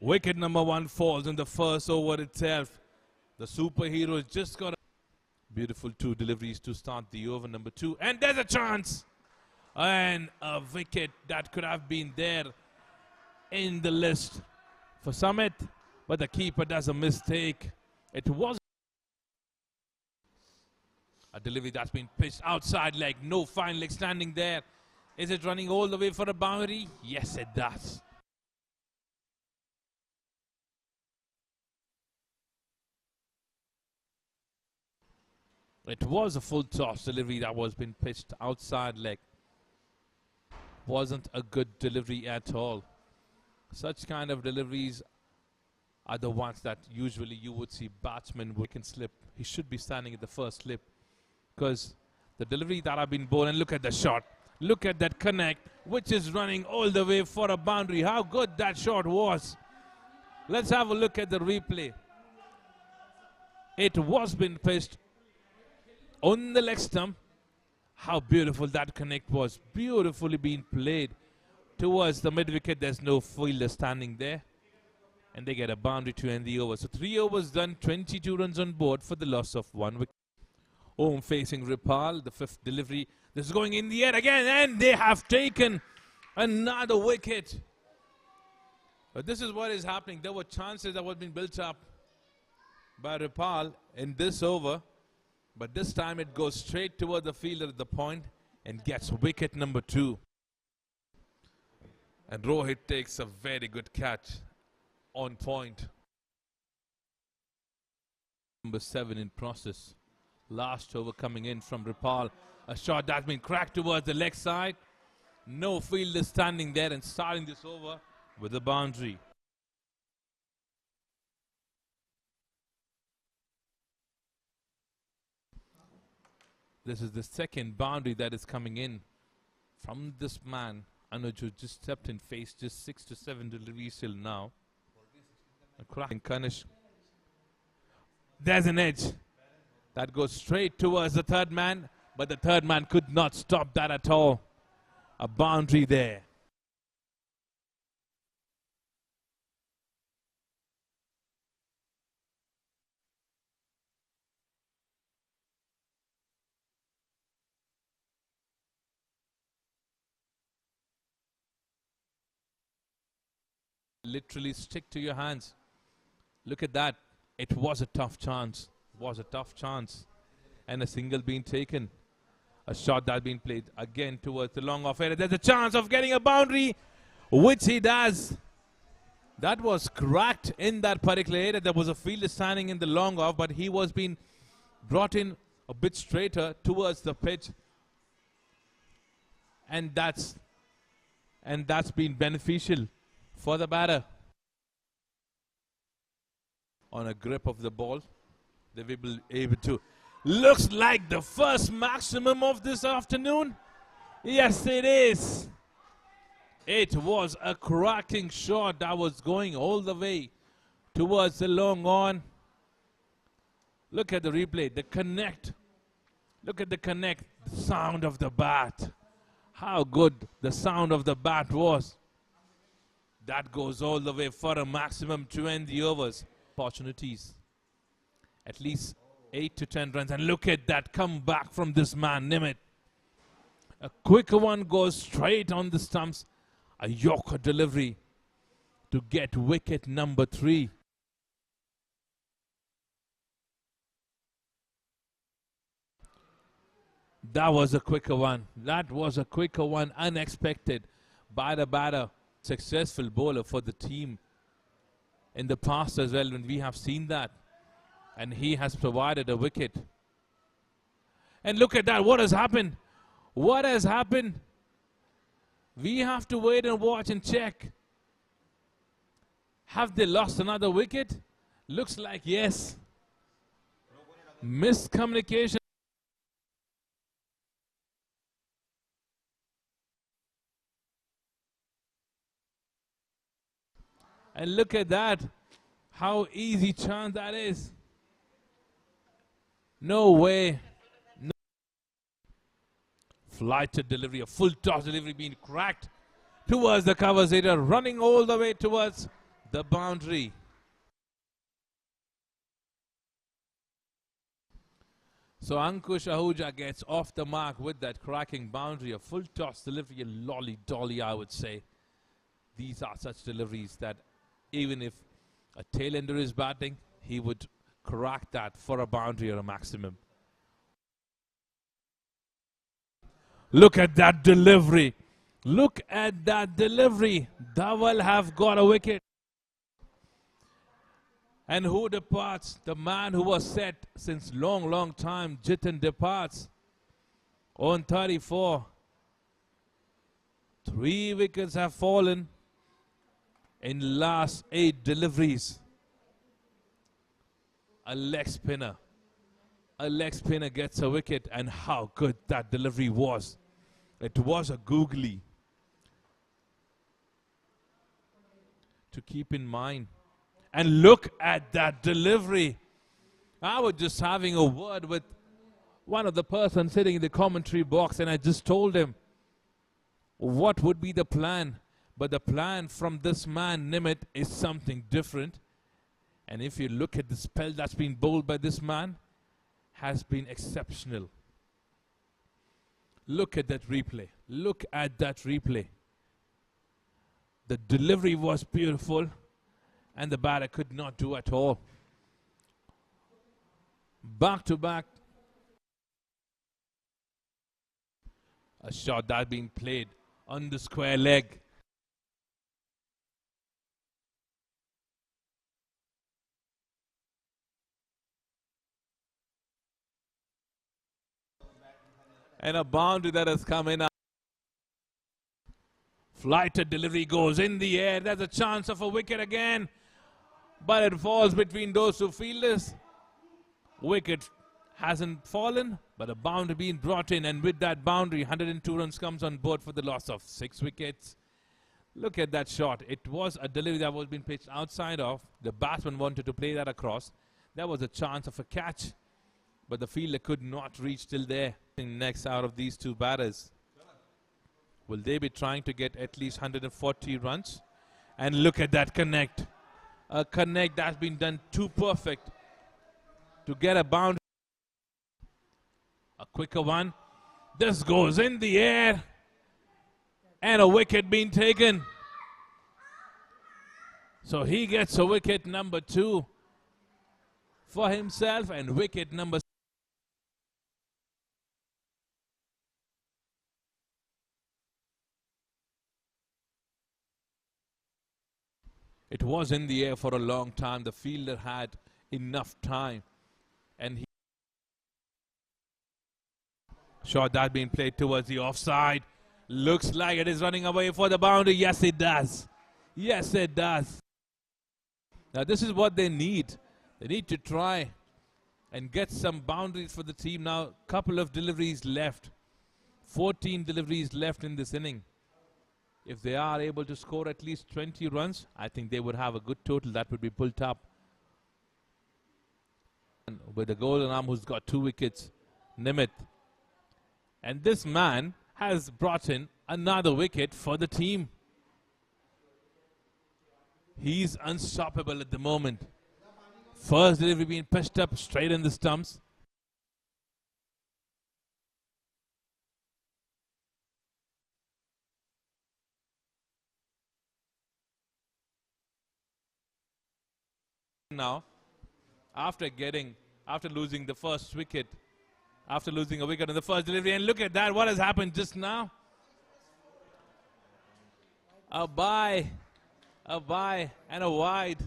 Wicket number 1 falls in the first over itself. The superhero just got a beautiful 2 deliveries to start the over number 2. And there's a chance. And a wicket that could have been there in the list for Summit. But the keeper does a mistake. It was a delivery that's been pitched outside leg. No fine leg standing there. Is it running all the way for a boundary? Yes, it does. It was a full toss delivery that was being pitched outside leg. Wasn't a good delivery at all. Such kind of deliveries are the ones that usually you would see batsmen who can slip. He should be standing at the first slip, because the delivery that have been bowled, and look at the shot. Look at that connect, which is running all the way for a boundary. How good that shot was. Let's have a look at the replay. It was been pitched on the leg stump. How beautiful that connect was. Beautifully being played towards the mid wicket. There's no fielder standing there. And they get a boundary to end the over. So 3 overs done, 22 runs on board for the loss of 1 wicket. Home facing Ripal, the 5th delivery. This is going in the air again, and they have taken another wicket. But this is what is happening. There were chances that were being built up by Ripal in this over. But this time it goes straight toward the fielder at the point and gets wicket number 2. And Rohit takes a very good catch on point. Number 7 in process. Last over coming in from Ripal. A shot that's been cracked towards the leg side. No fielder standing there and starting this over with a boundary. This is the second boundary that is coming in from this man, Anuj, who just stepped in, faced just 6 to 7 deliveries till now. A cracking Kanish. There's an edge that goes straight towards the third man, but the third man could not stop that at all. A boundary there. Literally stick to your hands. Look at that. It was a tough chance. Was a tough chance. And a single being taken. A shot that being played again towards the long off area. There's a chance of getting a boundary, which he does. That was cracked in that particular area. There was a fielder standing in the long off, but he was being brought in a bit straighter towards the pitch. And that's been beneficial for the batter. On a grip of the ball, they will be able to. Looks like the first maximum of this afternoon. Yes, it is. It was a cracking shot that was going all the way towards the long on. Look at the replay, the connect. Look at the connect, the sound of the bat. How good the sound of the bat was. That goes all the way for a maximum to end the overs. Opportunities. At least 8 to 10 runs. And look at that comeback from this man, Nimit. A quicker one goes straight on the stumps. A Yorker delivery to get wicket number 3. That was a quicker one. That was a quicker one, unexpected by the batter. Successful bowler for the team in the past as well, when we have seen that. And he has provided a wicket. And look at that. What has happened? What has happened? We have to wait and watch and check. Have they lost another wicket? Looks like yes. Miscommunication. And look at that. How easy chance that is. No way. No. Flighted delivery, a full toss delivery being cracked towards the covers area, running all the way towards the boundary. So Ankush Ahuja gets off the mark with that cracking boundary, a full toss delivery, a lolly dolly, I would say. These are such deliveries that even if a tailender is batting, he would crack that for a boundary or a maximum. Look at that delivery. Look at that delivery. Dhaval have got a wicket. And who departs? The man who was set since long time. Jitin departs on 34. 3 wickets have fallen in last 8 deliveries. A leg spinner. A leg spinner gets a wicket, and how good that delivery was. It was a googly. To keep in mind. And look at that delivery. I was just having a word with one of the persons sitting in the commentary box, and I just told him what would be the plan. But the plan from this man, Nimit, is something different. And if you look at the spell that's been bowled by this man, has been exceptional. Look at that replay. Look at that replay. The delivery was beautiful, and the batter could not do at all. Back to back. A shot that being played on the square leg. And a boundary that has come in. Flighted delivery goes in the air. There's a chance of a wicket again. But it falls between those two fielders. Wicket hasn't fallen, but a boundary being brought in. And with that boundary, 102 runs comes on board for the loss of 6 wickets. Look at that shot. It was a delivery that was being pitched outside of. The batsman wanted to play that across. There was a chance of a catch, but the fielder could not reach till there. Next out of these two batters. Will they be trying to get at least 140 runs? And look at that connect. A connect that's been done too perfect to get a boundary. A quicker one. This goes in the air. And a wicket being taken. So he gets a wicket number 2 for himself, and wicket number 6. It was in the air for a long time. The fielder had enough time. And he shot that being played towards the offside. Looks like it is running away for the boundary. Yes, it does. Yes, it does. Now, this is what they need. They need to try and get some boundaries for the team. Now, couple of deliveries left. 14 deliveries left in this inning. If they are able to score at least 20 runs, I think they would have a good total that would be pulled up. And with the golden arm who's got 2 wickets, Nimit. And this man has brought in another wicket for the team. He's unstoppable at the moment. First delivery being pitched up straight in the stumps. Now, after losing the first wicket, after losing a wicket in the first delivery, and look at that, what has happened just now? A bye, and a wide.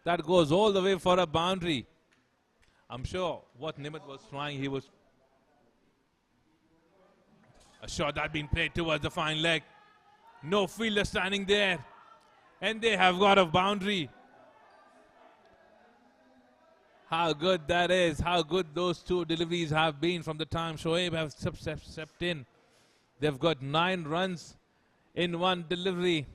That goes all the way for a boundary. I'm sure what Nimit was trying, he was a shot that been played towards the fine leg. No fielder standing there, and they have got a boundary. How good that is, how good those 2 deliveries have been from the time Shoaib has stepped in. They've got 9 runs in 1 delivery.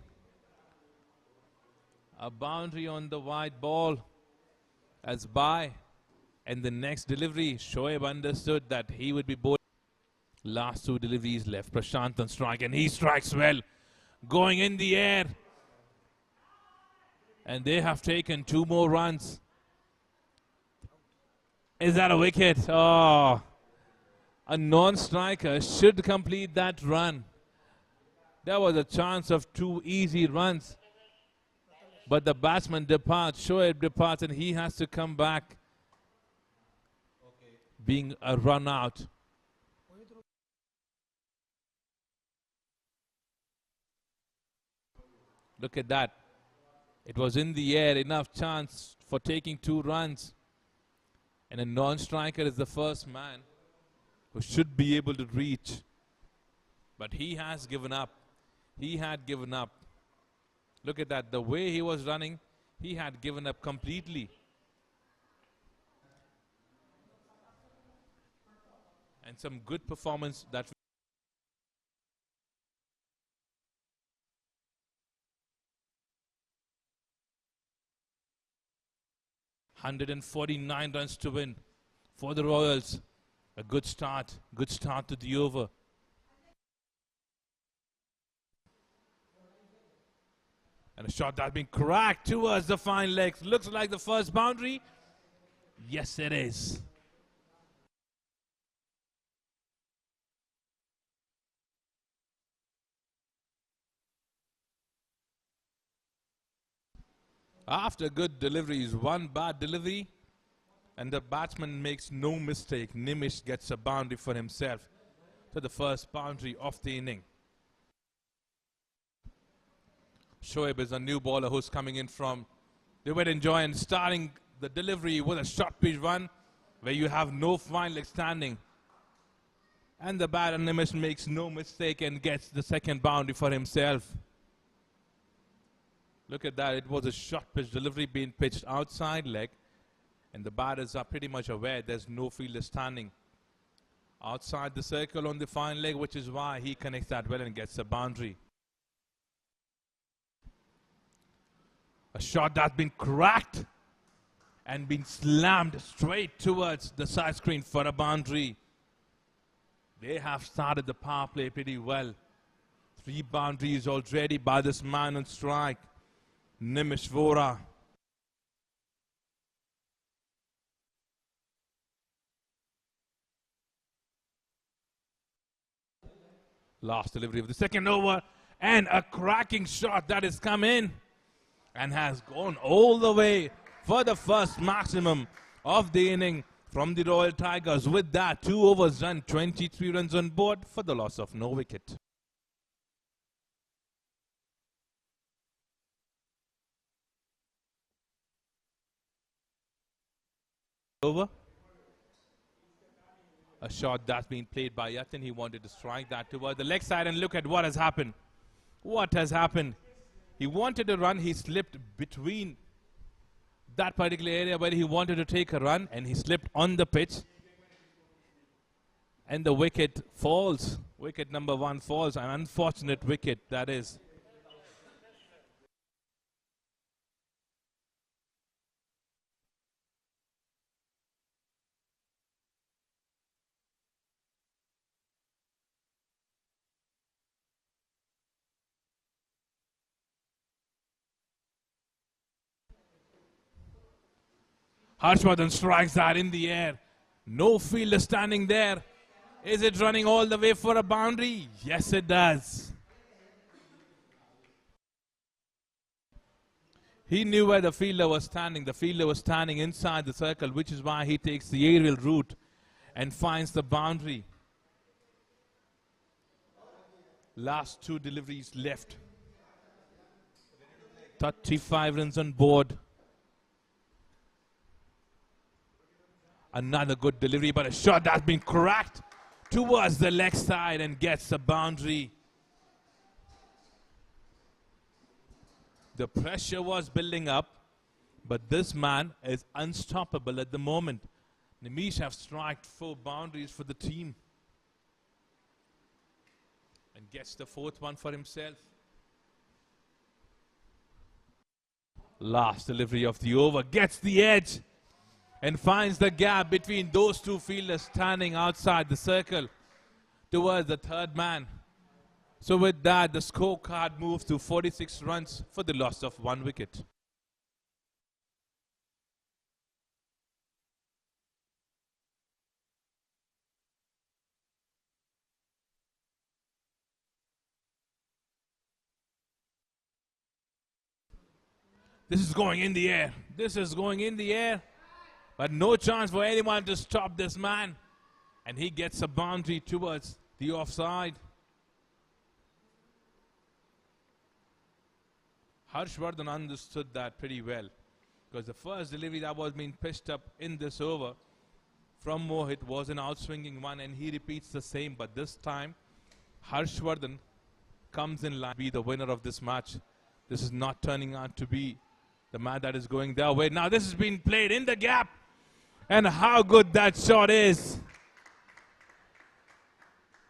A boundary on the wide ball as bye. And the next delivery, Shoaib understood that he would be bowling. Last 2 deliveries left. Prashant on strike, and he strikes well. Going in the air. And they have taken 2 more runs. Is that a wicket? Oh, a non-striker should complete that run. There was a chance of 2 easy runs. But the batsman departs, Shoaib departs, and he has to come back being a run out. Look at that. It was in the air, enough chance for taking 2 runs. And a non-striker is the first man who should be able to reach. But he has given up. He had given up. Look at that. The way he was running, he had given up completely. And some good performance that 149 runs to win for the Royals. A good start to the over. And a shot that's been cracked towards the fine legs. Looks like the first boundary. Yes, it is. After good deliveries, 1 bad delivery, and the batsman makes no mistake. Nimish gets a boundary for himself to the first boundary of the inning. Shoaib is a new bowler who's coming in from the wet and joy and starting the delivery with a short pitch run where you have no fine leg standing. And the batter Nimish makes no mistake and gets the second boundary for himself. Look at that. It was a short pitch delivery being pitched outside leg. And the batters are pretty much aware there's no fielder standing outside the circle on the fine leg, which is why he connects that well and gets a boundary. A shot that's been cracked and been slammed straight towards the side screen for a boundary. They have started the power play pretty well. 3 boundaries already by this man on strike, Nimish Vora. Last delivery of the second over, and a cracking shot that has come in and has gone all the way for the first maximum of the inning from the Royal Tigers. With that, 2 overs done, 23 runs on board for the loss of no wicket. Over. A shot that's been played by Yatin. He wanted to strike that toward the leg side, and look at what has happened. What has happened? He wanted to run. He slipped between that particular area where he wanted to take a run, and he slipped on the pitch. And the wicket falls. Wicket number 1 falls. An unfortunate wicket, that is. Harshvardhan strikes that in the air. No fielder standing there. Is it running all the way for a boundary? Yes, it does. He knew where the fielder was standing. The fielder was standing inside the circle, which is why he takes the aerial route and finds the boundary. Last 2 deliveries left. 35 runs on board. Another good delivery, but a shot that's been cracked towards the leg side and gets a boundary. The pressure was building up, but this man is unstoppable at the moment. Nimish have struck 4 boundaries for the team and gets the 4th one for himself. Last delivery of the over, gets the edge and finds the gap between those 2 fielders standing outside the circle towards the 3rd man. So with that, the scorecard moves to 46 runs for the loss of 1 wicket. This is going in the air. This is going in the air. But no chance for anyone to stop this man. And he gets a boundary towards the offside. Harshvardhan understood that pretty well. Because the first delivery that was being pitched up in this over from Mohit was an outswinging one, and he repeats the same. But this time, Harshvardhan comes in line to be the winner of this match. This is not turning out to be the match that is going their way. Now this is being played in the gap. And how good that shot is.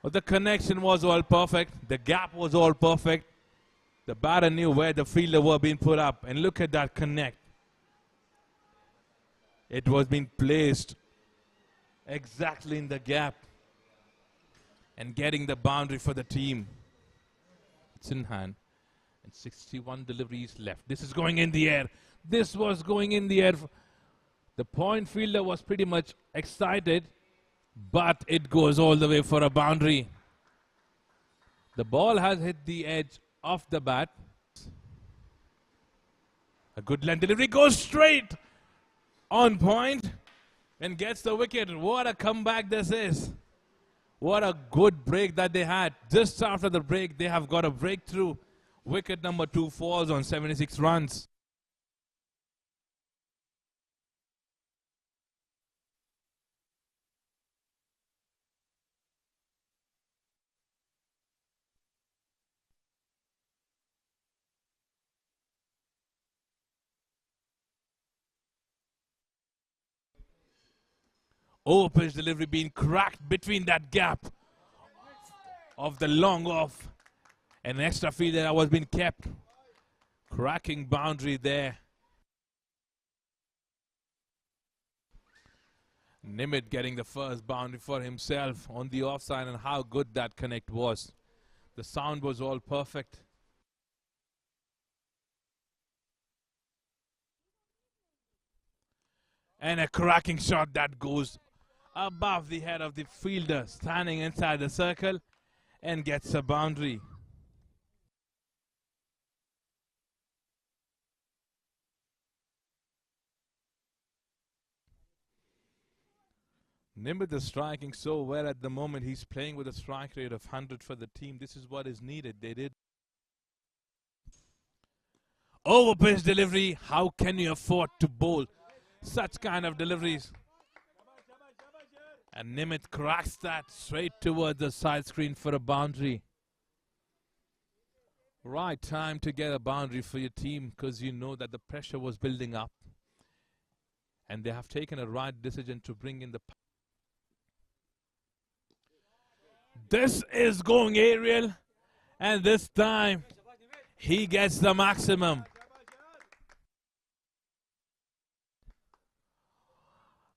Well, the connection was all perfect. The gap was all perfect. The batter knew where the fielder were being put up. And look at that connect. It was being placed exactly in the gap. And getting the boundary for the team. It's in hand. And 61 deliveries left. This is going in the air. This was going in the air. The point fielder was pretty much excited, but it goes all the way for a boundary. The ball has hit the edge of the bat. A good length delivery goes straight on point and gets the wicket. What a comeback this is. What a good break that they had. Just after the break, they have got a breakthrough. Wicket number 2 falls on 76 runs. Over pitch delivery being cracked between that gap of the long off. And an extra fielder that was being kept. Cracking boundary there. Nimit getting the first boundary for himself on the offside, and how good that connect was. The sound was all perfect. And a cracking shot that goes above the head of the fielder standing inside the circle and gets a boundary. Nimit is striking so well at the moment. He's playing with a strike rate of 100 for the team. This is what is needed. They did. Over pitch delivery. How can you afford to bowl such kind of deliveries? And Nimit cracks that straight towards the side screen for a boundary. Right time to get a boundary for your team, because you know that the pressure was building up. And they have taken a right decision to bring in the... This is going aerial, and this time he gets the maximum.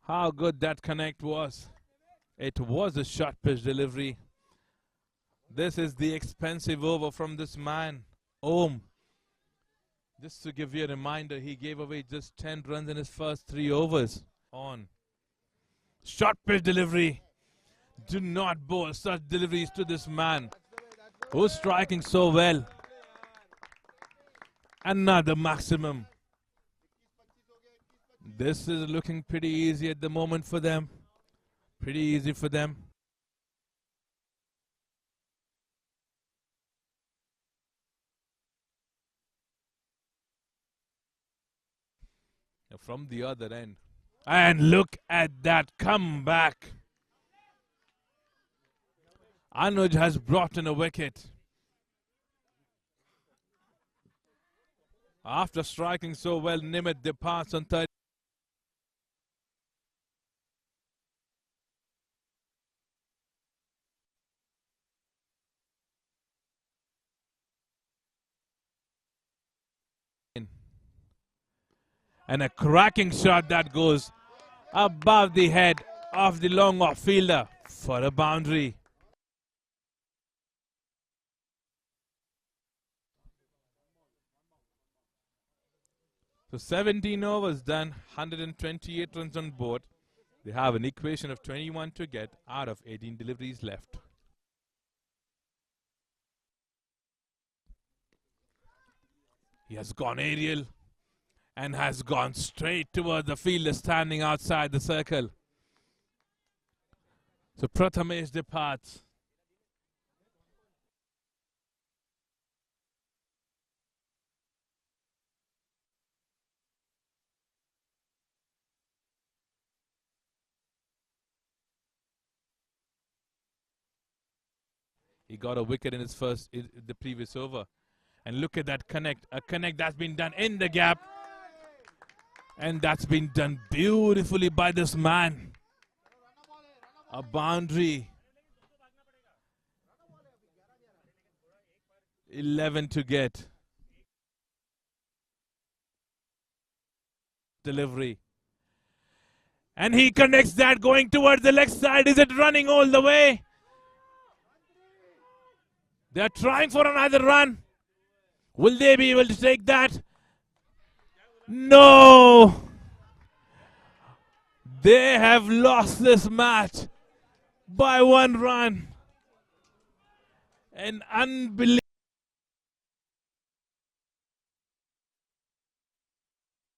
How good that connect was. It was a short pitch delivery. This is the expensive over from this man, Om. Just to give you a reminder, he gave away just 10 runs in his first 3 overs. On. Short pitch delivery. Do not bowl such deliveries to this man who's striking so well. Another maximum. This is looking pretty easy at the moment for them. Pretty easy for them. From the other end. And look at that comeback. Anuj has brought in a wicket. After striking so well, Nimit departs on third. And a cracking shot that goes above the head of the long off fielder for a boundary. So 17 overs done, 128 runs on board. They have an equation of 21 to get out of 18 deliveries left. He has gone aerial. and has gone straight toward the fielder standing outside the circle. So Prathamesh departs. He got a wicket in the previous over. And look at that connect, a connect that's been done in the gap. And that's been done beautifully by this man. A boundary. 11 to get. Delivery. And he connects that going towards the leg side. Is it running all the way? They're trying for another run. Will they be able to take that? No! They have lost this match by 1 run. An unbelievable.